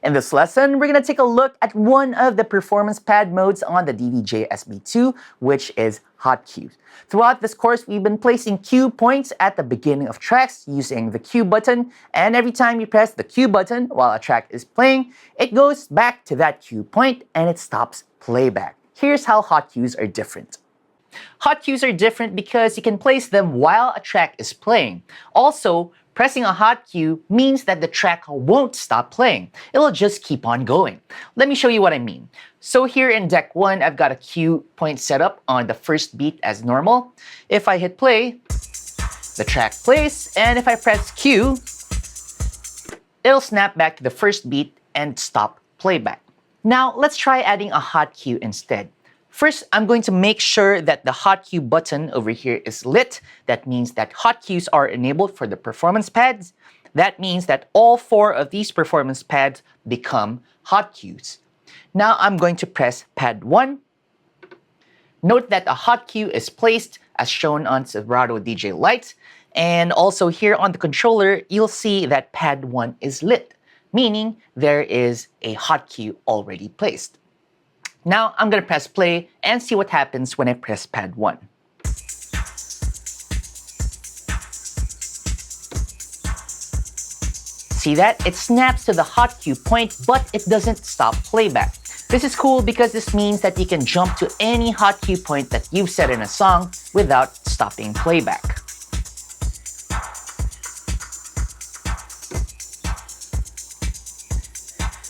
In this lesson, we're going to take a look at one of the performance pad modes on the DDJ-SB2, which is hot cues. Throughout this course, we've been placing cue points at the beginning of tracks using the cue button, and every time you press the cue button while a track is playing, it goes back to that cue point and it stops playback. Here's how hot cues are different. Hot cues are different because you can place them while a track is playing. Also, pressing a hot cue means that the track won't stop playing. It'll just keep on going. Let me show you what I mean. So here in deck 1, I've got a cue point set up on the first beat as normal. If I hit play, the track plays, and if I press cue, it'll snap back to the first beat and stop playback. Now, let's try adding a hot cue instead. First, I'm going to make sure that the hot cue button over here is lit. That means that hot cues are enabled for the performance pads. That means that all 4 of these performance pads become hot cues. Now I'm going to press pad 1. Note that a hot cue is placed as shown on Serato DJ Lite. And also here on the controller, you'll see that pad 1 is lit, meaning there is a hot cue already placed. Now I'm going to press play and see what happens when I press pad 1. See that? It snaps to the hot cue point, but it doesn't stop playback. This is cool because this means that you can jump to any hot cue point that you've set in a song without stopping playback.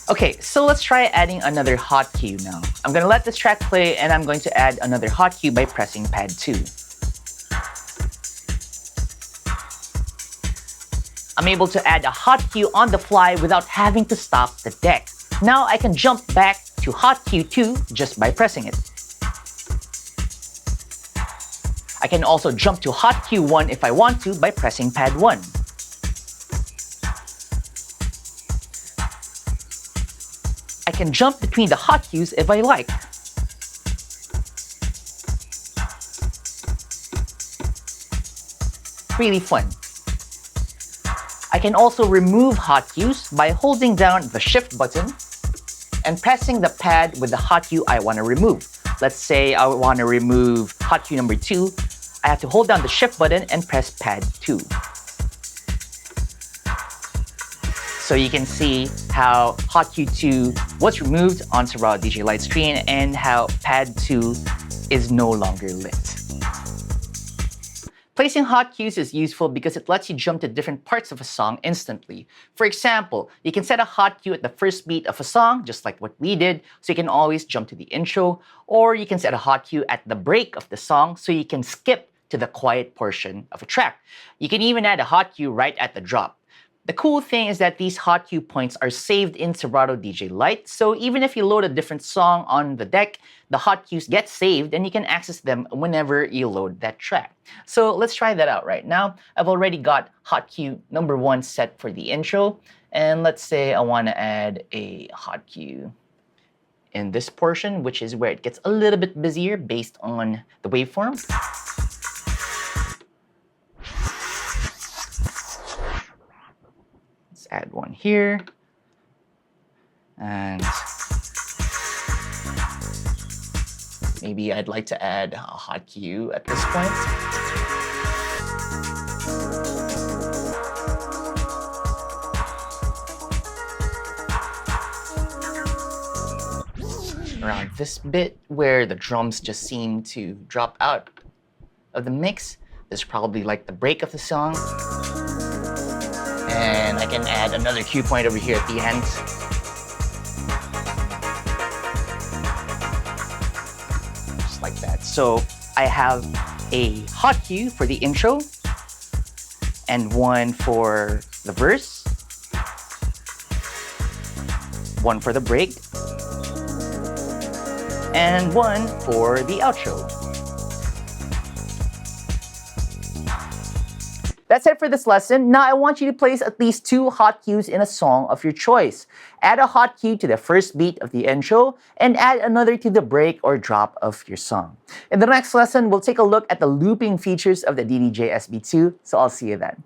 Okay, so let's try adding another hot cue now. I'm going to let this track play and I'm going to add another hot cue by pressing pad 2. I'm able to add a hot cue on the fly without having to stop the deck. Now I can jump back to hot cue 2 just by pressing it. I can also jump to hot cue 1 if I want to by pressing pad 1. I can jump between the hot cues if I like. Really fun. I can also remove hot cues by holding down the shift button and pressing the pad with the hot cue I want to remove. Let's say I want to remove hot cue number 2. I have to hold down the shift button and press pad 2. So you can see how hot cue 2 was removed on Serato DJ Lite screen and how pad 2 is no longer lit. Placing hot cues is useful because it lets you jump to different parts of a song instantly. For example, you can set a hot cue at the first beat of a song, just like what we did, so you can always jump to the intro, or you can set a hot cue at the break of the song so you can skip to the quiet portion of a track. You can even add a hot cue right at the drop. The cool thing is that these hot cue points are saved in Serato DJ Lite, so even if you load a different song on the deck, the hot cues get saved and you can access them whenever you load that track. So let's try that out right now. I've already got hot cue number 1 set for the intro, and let's say I want to add a hot cue in this portion, which is where it gets a little bit busier based on the waveform. Add one here, and maybe I'd like to add a hot cue at this point. Around this bit where the drums just seem to drop out of the mix, this is probably like the break of the song. And I can add another cue point over here at the end. Just like that. So I have a hot cue for the intro, and one for the verse, one for the break, and one for the outro. That's it for this lesson. Now I want you to place at least 2 hot cues in a song of your choice. Add a hot cue to the first beat of the intro and add another to the break or drop of your song. In the next lesson, we'll take a look at the looping features of the DDJ-SB2, so I'll see you then.